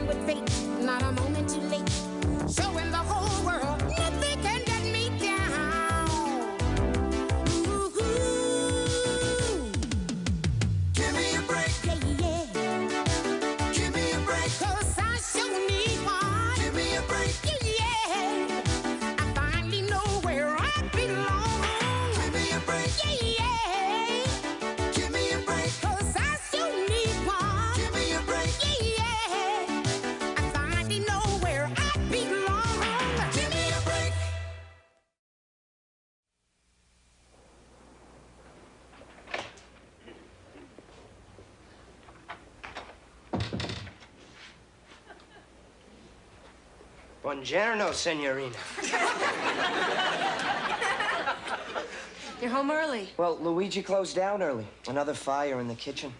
and with faith, not a moment too late. Showing the whole world nothing can get me down. Ooh, give me a break. Yeah, yeah. Give me a break. 'Cause I sure need one. Give me a break. Yeah. I finally know where I belong. Give me a break. Yeah. Give me a break. 'Cause I sure need one. Give me a break. Yeah. I finally know where I belong. Give me a break. Buongiorno, signorina. You're home early. Well, Luigi closed down early. Another fire in the kitchen.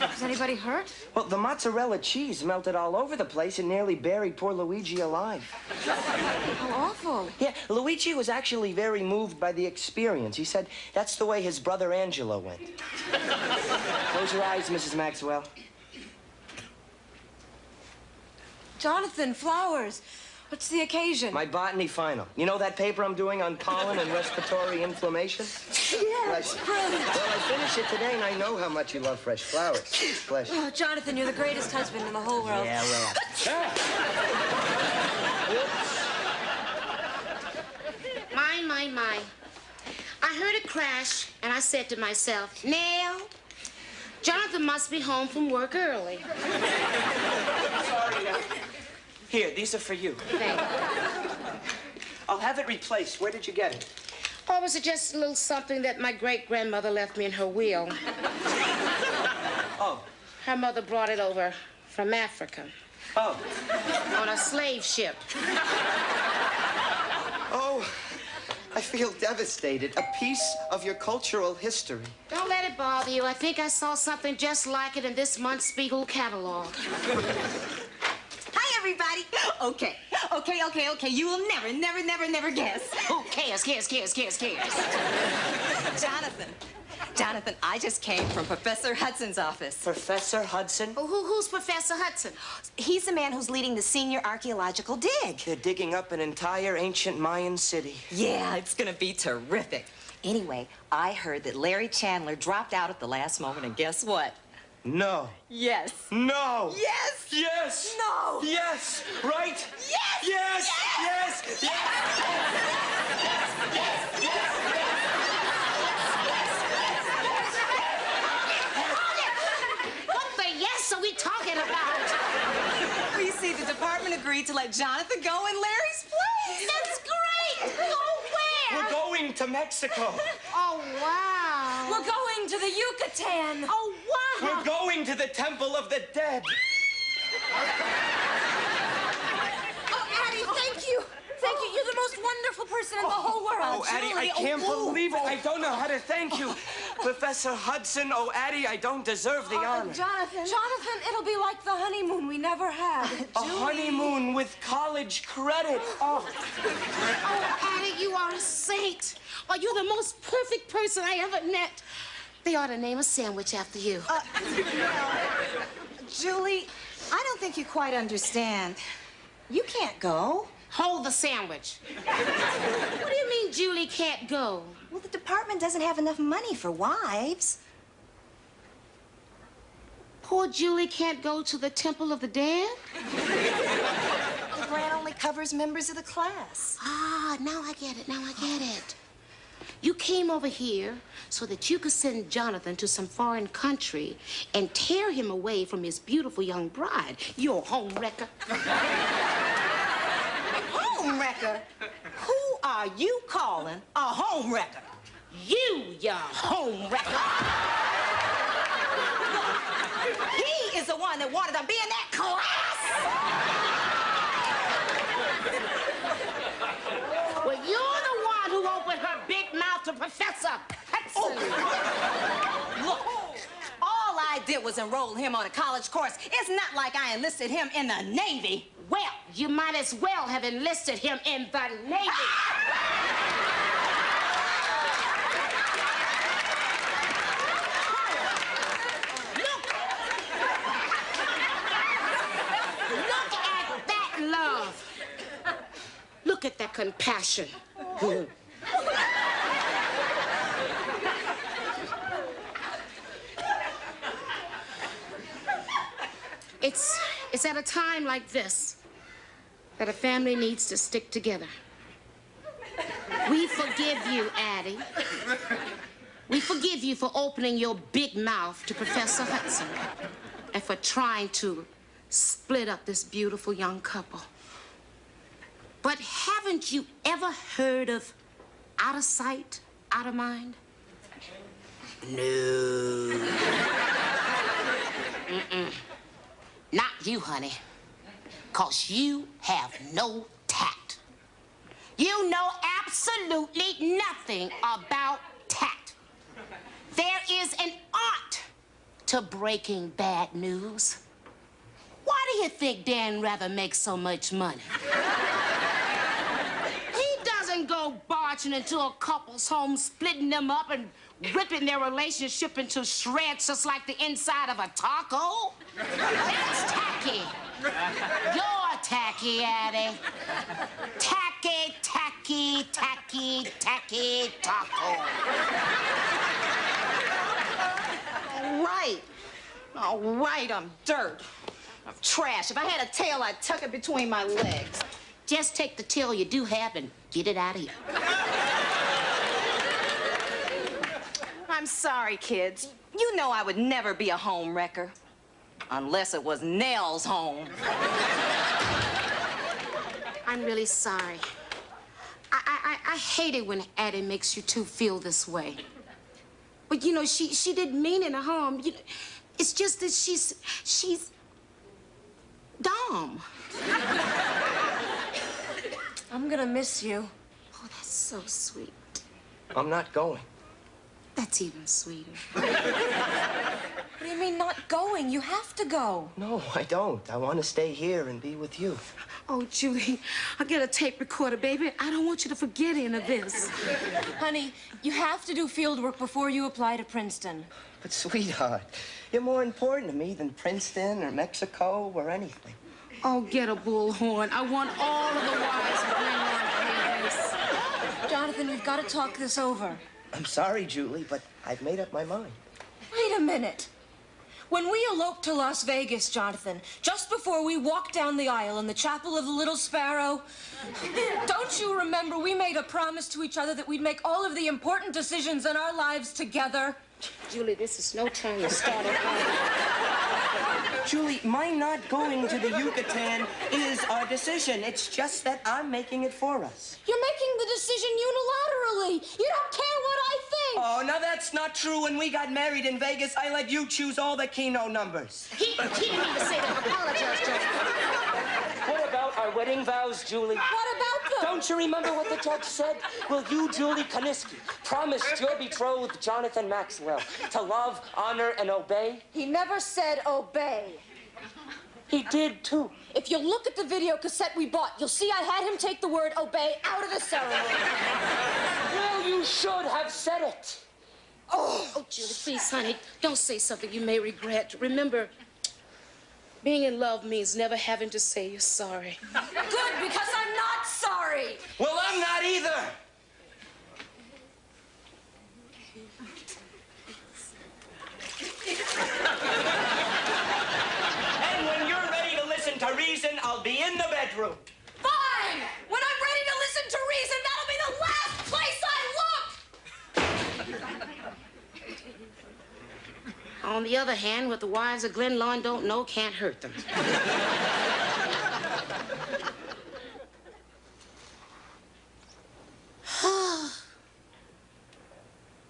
Is anybody hurt? Well, the mozzarella cheese melted all over the place and nearly buried poor Luigi alive. How awful. Yeah, Luigi was actually very moved by the experience. He said that's the way his brother Angelo went. Close your eyes, Mrs. Maxwell. Jonathan, flowers. What's the occasion? My botany final. You know that paper I'm doing on pollen and respiratory inflammation? Yes, brilliant. Well, I finished it today, and I know how much you love fresh flowers. Bless you. Oh, Jonathan, you're the greatest husband in the whole world. Yeah, well. My. I heard a crash, and I said to myself, now, Jonathan must be home from work early. Sorry. Here, these are for you. Thank you. I'll have it replaced. Where did you get it? Or was it just a little something that my great-grandmother left me in her will? Oh. Her mother brought it over from Africa. Oh. On a slave ship. Oh, I feel devastated. A piece of your cultural history. Don't let it bother you. I think I saw something just like it in this month's Spiegel catalog. Hi, everybody. Okay. You will never guess. Who cares? Jonathan, I just came from Professor Hudson's office. Professor Hudson? Who's Professor Hudson? He's the man who's leading the senior archaeological dig. They're digging up an entire ancient Mayan city. Yeah, it's gonna be terrific. Anyway, I heard that Larry Chandler dropped out at the last moment, and guess what? No. Yes. No. Yes. Yes. No. Yes. Right? Yes. Yes. Yes. Yes. What the yes are we talking about? Well, you see, the department agreed to let Jonathan go in Larry's place. That's great. Go where? We're going to Mexico. Oh, wow. We're going to the Yucatan. Oh, wow. We're going to the Temple of the Dead. Oh, Addie, thank you. Thank you. You're the most wonderful person in the whole world. Oh, Addie, I can't believe it. I don't know how to thank you. Professor Hudson, oh, Addie, I don't deserve the honor. Jonathan, it'll be like the honeymoon we never had. A honeymoon with college credit. Oh. Oh, Addie, you are a saint. Oh, you're the most perfect person I ever met. They ought to name a sandwich after you. Julie, I don't think you quite understand. You can't go. Hold the sandwich. What do you mean Julie can't go? Well, the department doesn't have enough money for wives. Poor Julie can't go to the Temple of the Dead? The grant only covers members of the class. Ah, now I get it. You came over here so that you could send Jonathan to some foreign country and tear him away from his beautiful young bride. You're a home wrecker. Home wrecker? Who are you calling a home wrecker? You home wrecker. He is the one that wanted to be in that class. Well, you're the one who opened her big mouth to Professor Hudson. Look, all I did was enroll him on a college course. It's not like I enlisted him in the Navy. Well, you might as well have enlisted him in the Navy. Look! look at that compassion. It's at a time like this that a family needs to stick together. We forgive you, Addie. We forgive you for opening your big mouth to Professor Hudson and for trying to split up this beautiful young couple. But haven't you ever heard of out of sight, out of mind? No. Not you, honey. 'Cause you have no tact. You know absolutely nothing about tact. There is an art to breaking bad news. Why do you think Dan Rather makes so much money? He doesn't go barging into a couple's home, splitting them up and ripping their relationship into shreds just like the inside of a taco. That's tacky. You're tacky, Addie. Tacky, tacky, tacky, tacky, taco. All right, I'm dirt. I'm trash. If I had a tail, I'd tuck it between my legs. Just take the tail you do have and get it out of here. I'm sorry, kids. You know I would never be a home wrecker. Unless it was Nell's home. I'm really sorry. I hate it when Addie makes you two feel this way. But, you know, she didn't mean any harm. You know, it's just that she's dumb. I'm gonna miss you. Oh, that's so sweet. I'm not going. That's even sweeter. What do you mean not going? You have to go. No, I don't. I want to stay here and be with you. Oh, Julie, I'll get a tape recorder, baby. I don't want you to forget any of this. Honey, you have to do field work before you apply to Princeton. But, sweetheart, you're more important to me than Princeton or Mexico or anything. Oh, get a bullhorn. I want all of the wives to bring on this. Jonathan, we've got to talk this over. I'm sorry, Julie, but I've made up my mind. Wait a minute. When we eloped to Las Vegas, Jonathan, just before we walked down the aisle in the Chapel of the Little Sparrow, don't you remember we made a promise to each other that we'd make all of the important decisions in our lives together? Julie, this is no time to start a fight. Julie, my not going to the Yucatan is our decision. It's just that I'm making it for us. You're making the decision unilaterally. You don't care what I think. Oh, now that's not true. When we got married in Vegas, I let you choose all the Keno numbers. He didn't mean to say that. Apologize, Jonathan. What about our wedding vows, Julie? What about them? Don't you remember what the judge said? Will you, Julie Koniski, promise your betrothed Jonathan Maxwell to love, honor, and obey? He never said obey. He did, too. If you look at the video cassette we bought, you'll see I had him take the word obey out of the ceremony. Well, you should have said it. Oh, Julie, please, honey, don't say something you may regret. Remember, being in love means never having to say you're sorry. Good, because I'm not sorry. Well, I'm not either. And when you're ready to listen to reason, I'll be in the bedroom. Fine. When I'm ready to listen to reason, that'll be the last place I look. On the other hand, what the wives of Glen Lawn don't know can't hurt them.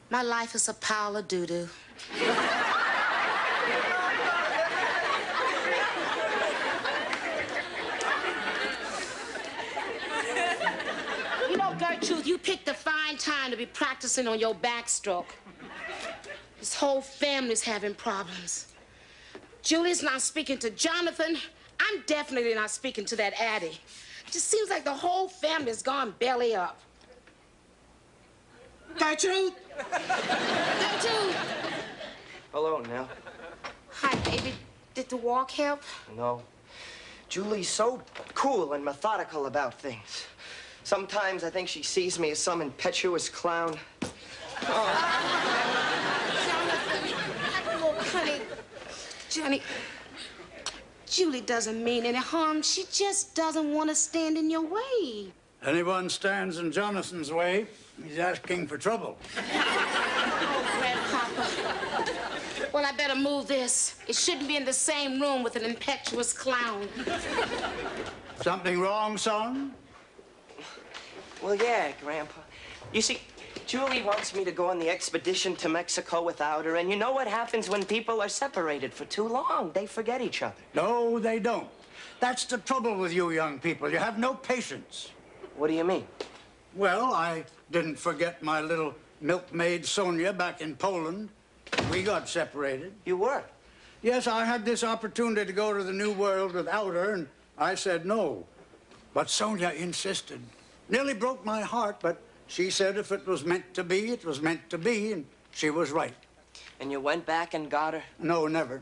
My life is a pile of doo-doo. You know, Gertrude, you picked a fine time to be practicing on your backstroke. This whole family's having problems. Julie's not speaking to Jonathan. I'm definitely not speaking to that Addie. It just seems like the whole family's gone belly up. Gertrude? Gertrude? Hello, Nell. Hi, baby. Did the walk help? No. Julie's so cool and methodical about things. Sometimes I think she sees me as some impetuous clown. Look, honey, Johnny, Julie doesn't mean any harm. She just doesn't want to stand in your way. Anyone stands in Jonathan's way, he's asking for trouble. Oh, Grandpapa. Well, I better move this. It shouldn't be in the same room with an impetuous clown. Something wrong, son? Well, yeah, Grandpa. You see, Julie wants me to go on the expedition to Mexico without her, and you know what happens when people are separated for too long? They forget each other. No, they don't. That's the trouble with you young people. You have no patience. What do you mean? Well, I didn't forget my little milkmaid Sonia back in Poland. We got separated. You were? Yes, I had this opportunity to go to the New World without her, and I said no. But Sonia insisted. Nearly broke my heart, but she said if it was meant to be, it was meant to be, and she was right. And you went back and got her? No, never.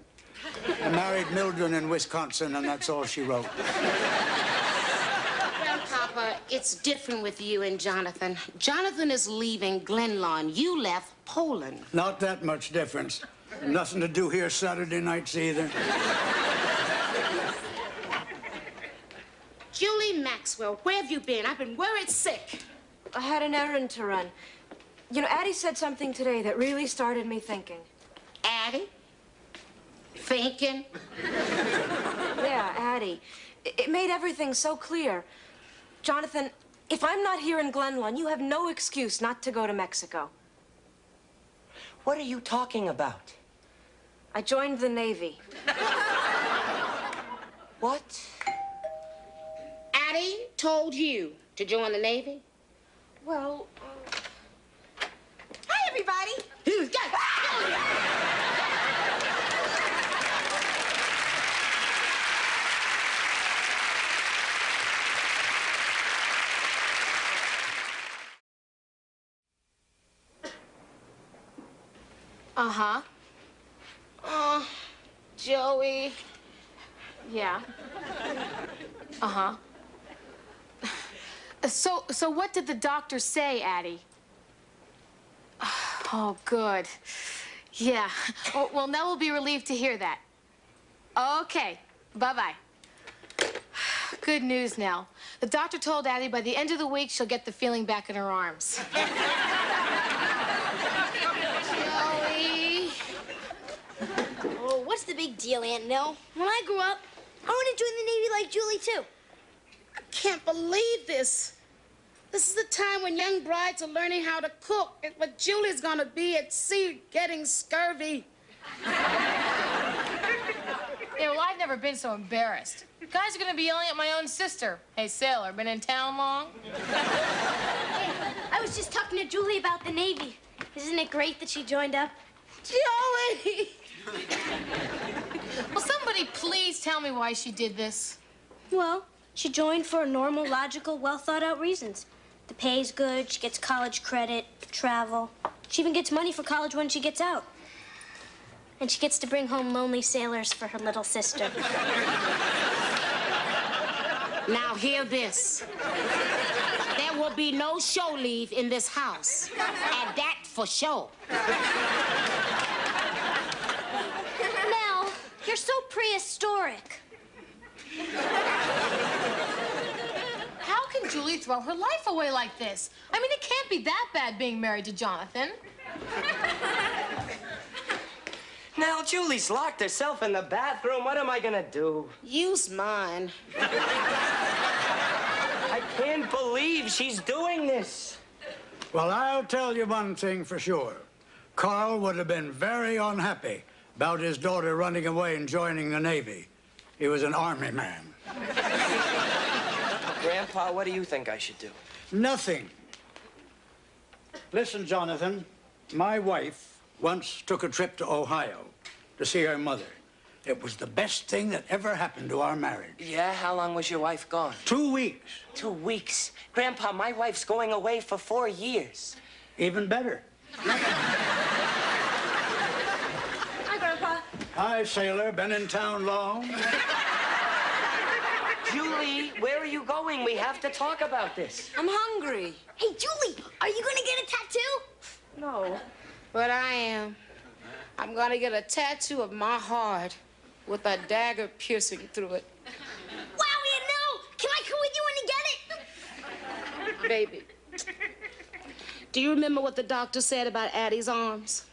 I married Mildred in Wisconsin, and that's all she wrote. Grandpapa, it's different with you and Jonathan. Jonathan is leaving Glenlawn. You left Poland. Not that much difference. Nothing to do here Saturday nights either. Julie Maxwell, where have you been? I've been worried sick. I had an errand to run. You know, Addie said something today that really started me thinking. Addie? Thinking? Yeah, Addie. It made everything so clear. Jonathan, if I'm not here in Glenlawn, you have no excuse not to go to Mexico. What are you talking about? I joined the Navy. What? Addie told you to join the Navy? Well, Hi, everybody. uh-huh. Oh, Joey. Yeah. Uh-huh. So what did the doctor say, Addie? Oh, good. Yeah. Well, Nell will be relieved to hear that. Okay. Bye-bye. Good news, Nell. The doctor told Addie by the end of the week she'll get the feeling back in her arms. Joey. Oh, what's the big deal, Aunt Nell? When I grow up, I want to join the Navy like Julie, too. I can't believe this. This is the time when young brides are learning how to cook, but Julie's gonna be at sea getting scurvy. Yeah, well, I've never been so embarrassed. Guys are gonna be yelling at my own sister. Hey, sailor, been in town long? Hey, I was just talking to Julie about the Navy. Isn't it great that she joined up? Joey! Will somebody please tell me why she did this? Well, she joined for normal, logical, well-thought-out reasons. The pay's good, she gets college credit, travel. She even gets money for college when she gets out. And she gets to bring home lonely sailors for her little sister. Now hear this. There will be no show leave in this house. And that for sure. Nell, you're so prehistoric. How can Julie throw her life away like this? I mean, it can't be that bad being married to Jonathan. Now, Julie's locked herself in the bathroom. What am I gonna do? Use mine. I can't believe she's doing this. Well, I'll tell you one thing for sure. Carl would have been very unhappy about his daughter running away and joining the Navy. He was an army man. Grandpa, what do you think I should do? Nothing. Listen, Jonathan, my wife once took a trip to Ohio to see her mother. It was the best thing that ever happened to our marriage. Yeah? How long was your wife gone? 2 weeks. 2 weeks. Grandpa, my wife's going away for 4 years. Even better. Hi, Grandpa. Hi, sailor. Been in town long? Julie! Julie, where are you going? We have to talk about this. I'm hungry. Hey, Julie, are you gonna get a tattoo? No. But I am. I'm gonna get a tattoo of my heart with a dagger piercing through it. Wow, no! Can I come with you when you get it? Baby, do you remember what the doctor said about Addie's arms?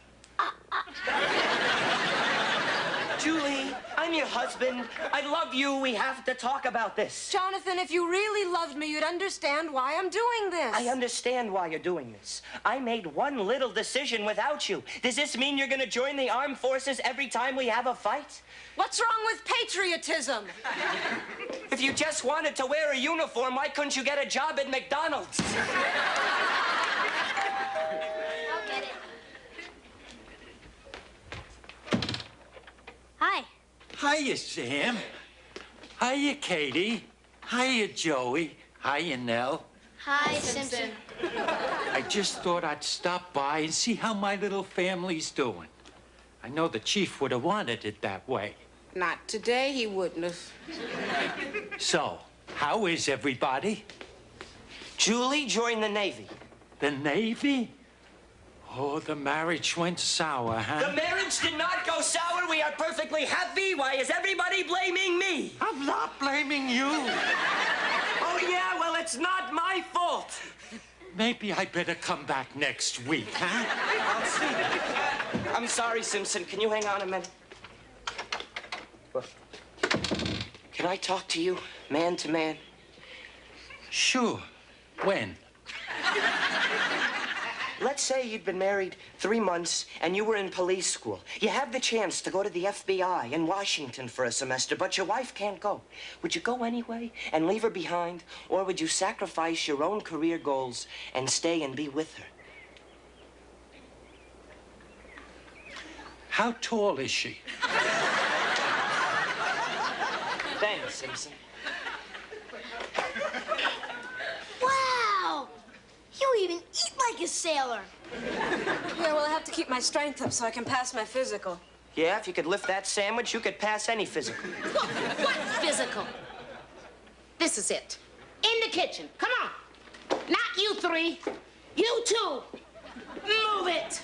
Julie, I'm your husband. I love you. We have to talk about this. Jonathan, if you really loved me, you'd understand why I'm doing this. I understand why you're doing this. I made one little decision without you. Does this mean you're going to join the armed forces every time we have a fight? What's wrong with patriotism? If you just wanted to wear a uniform, why couldn't you get a job at McDonald's? I'll get it. Hi. Hiya, Sam. Hiya, Katie. Hiya, Joey. Hiya, Nell. Hi, Simpson. I just thought I'd stop by and see how my little family's doing. I know the chief would have wanted it that way. Not today, he wouldn't have. So, how is everybody? Julie joined the Navy. The Navy? Oh, the marriage went sour, huh? The marriage did not go sour. We are perfectly happy. Why is everybody blaming me? I'm not blaming you. Oh, yeah? Well, it's not my fault. Maybe I better come back next week, huh? I'll see. I'm sorry, Simpson. Can you hang on a minute? Can I talk to you, man to man? Sure. When? Let's say you'd been married 3 months and you were in police school. You have the chance to go to the FBI in Washington for a semester, but your wife can't go. Would you go anyway and leave her behind? Or would you sacrifice your own career goals and stay and be with her? How tall is she? Thanks, Simpson. Wow! You even eat like a sailor. Yeah, well, I have to keep my strength up so I can pass my physical. Yeah, if you could lift that sandwich, you could pass any physical. What physical? This is it. In the kitchen. Come on. Not you three. You two. Move it.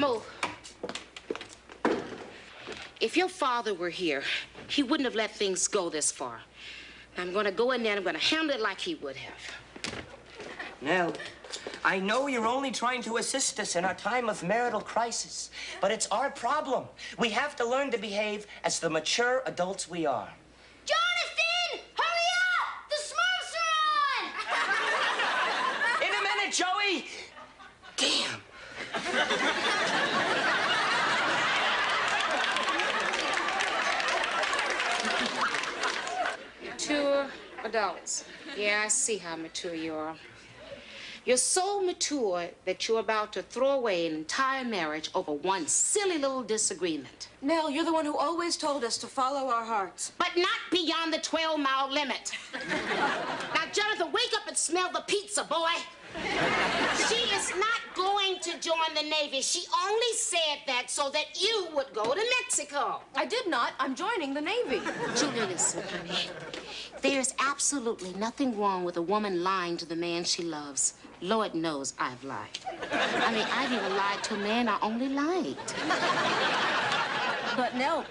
Move. If your father were here, he wouldn't have let things go this far. I'm going to go in there and I'm going to handle it like he would have. Nell, I know you're only trying to assist us in our time of marital crisis, but it's our problem. We have to learn to behave as the mature adults we are. Jonathan! Hurry up! The Smurfs are on! In a minute, Joey! Damn. Mature adults. Yeah, I see how mature you are. You're so mature that you're about to throw away an entire marriage over one silly little disagreement. Nell, you're the one who always told us to follow our hearts. But not beyond the 12-mile limit. Now, Jonathan, wake up and smell the pizza, boy. She is not going to join the Navy. She only said that so that you would go to Mexico. I did not. I'm joining the Navy. Julia, listen, honey. There's absolutely nothing wrong with a woman lying to the man she loves. Lord knows I've lied. I mean, I've even lied to a man I only liked. But Nell,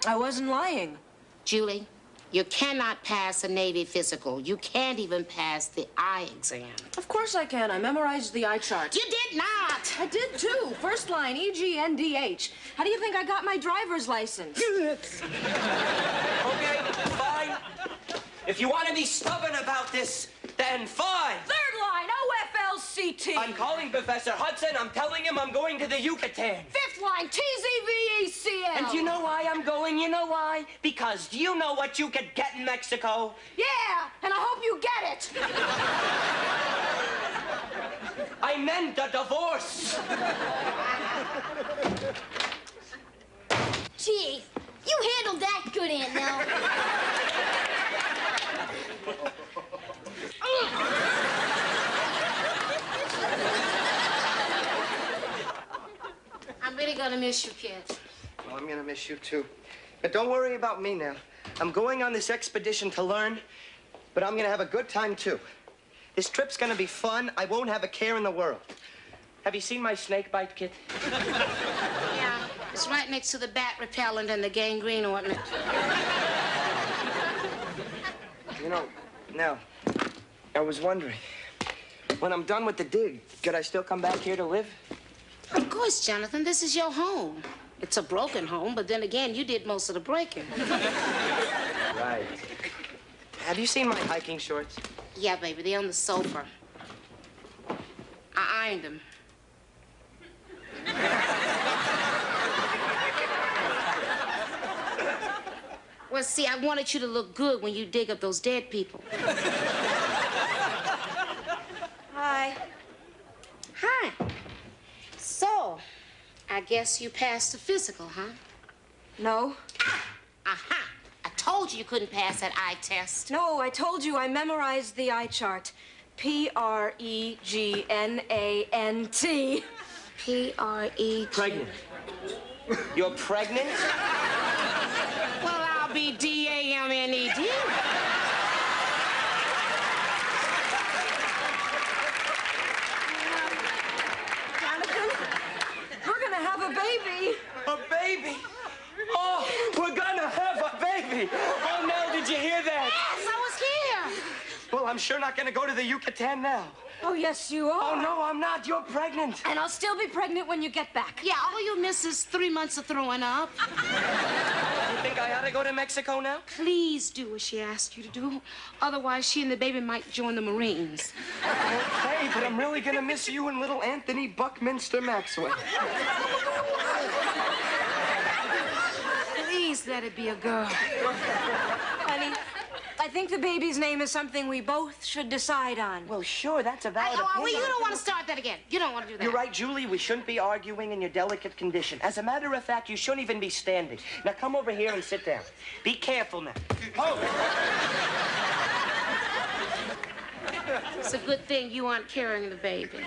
I wasn't lying. Julie, you cannot pass a Navy physical. You can't even pass the eye exam. Of course I can. I memorized the eye chart. You did not. I did too. First line, EGNDH. How do you think I got my driver's license? Okay, fine. If you want to be stubborn about this, then fine. Third line, OFLCT. I'm calling Professor Hudson. I'm telling him I'm going to the Yucatan. Fifth line, TZVECL. And do you know why I'm going? You know why? Because do you know what you could get in Mexico? Yeah, and I hope you get it. I meant a divorce. Gee, you handled that good, Aunt Nell. I'm really gonna miss you, kid. Well, I'm gonna miss you too. But don't worry about me now. I'm going on this expedition to learn, but I'm gonna have a good time, too. This trip's gonna be fun. I won't have a care in the world. Have you seen my snake bite kit? Yeah, it's right next to the bat repellent and the gangrene ointment. You know, now, I was wondering, when I'm done with the dig, could I still come back here to live? Of course, Jonathan, this is your home. It's a broken home, but then again, you did most of the breaking. Right. Have you seen my hiking shorts? Yeah, baby, they're on the sofa. I ironed them. Well, see, I wanted you to look good when you dig up those dead people. Hi. Hi. So, I guess you passed the physical, huh? No. Aha! I told you you couldn't pass that eye test. No, I told you I memorized the eye chart. Pregnant. P-R-E-G. Pregnant. You're pregnant? Well, I'll be D-A-M-N-E-D. Jonathan, we're gonna have a baby. A baby? Oh, we're gonna have a baby. Oh, Nell, did you hear that? Yes, I was here. Well, I'm sure not gonna go to the Yucatan now. Oh, yes, you are. Oh, no, I'm not. You're pregnant. And I'll still be pregnant when you get back. Yeah, all you miss is 3 months of throwing up. You think I ought to go to Mexico now? Please do what she asked you to do. Otherwise, she and the baby might join the Marines. Okay, but I'm really gonna miss you and little Anthony Buckminster Maxwell. Please let it be a girl. Honey, I think the baby's name is something we both should decide on. Well, sure, that's a valid Well, opinion. you don't want to start that again. You don't want to do that. You're right, Julie. We shouldn't be arguing in your delicate condition. As a matter of fact, you shouldn't even be standing. Now, come over here and sit down. Be careful now. Oh! It's a good thing you aren't carrying the baby.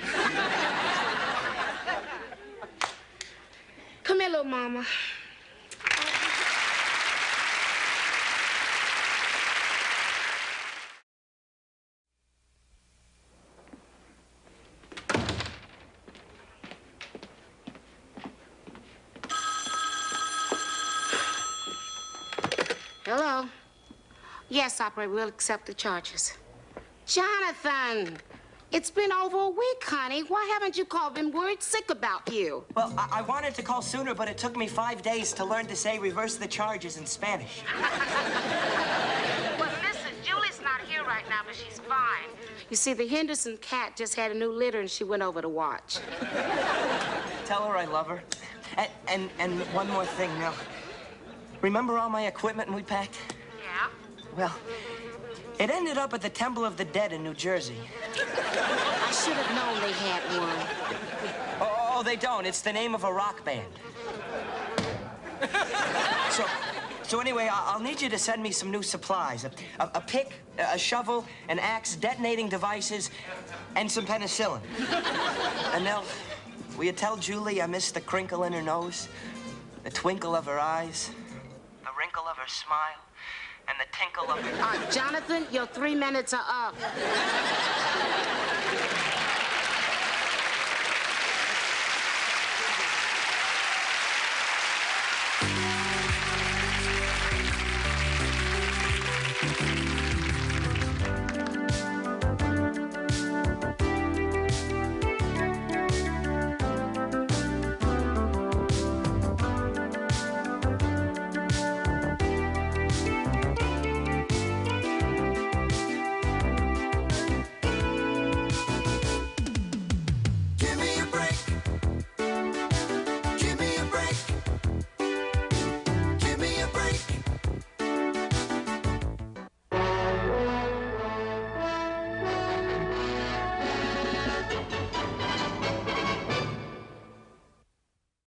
Come here, little mama. Hello? Yes, operator, we'll accept the charges. Jonathan, it's been over a week, honey. Why haven't you called? Been worried sick about you. Well, I wanted to call sooner, but it took me 5 days to learn to say reverse the charges in Spanish. Well, listen, Julie's not here right now, but she's fine. You see, the Henderson cat just had a new litter, and she went over to watch. Tell her I love her. And one more thing, Nell. Remember all my equipment we packed? Yeah? Well, it ended up at the Temple of the Dead in New Jersey. I should have known they had one. Oh, they don't. It's the name of a rock band. So anyway, I'll need you to send me some new supplies. A pick, a shovel, an axe, detonating devices, and some penicillin. And Nell, will you tell Julie I miss the crinkle in her nose, the twinkle of her eyes, the wrinkle of her smile, and the tinkle of her... Jonathan, your 3 minutes are up.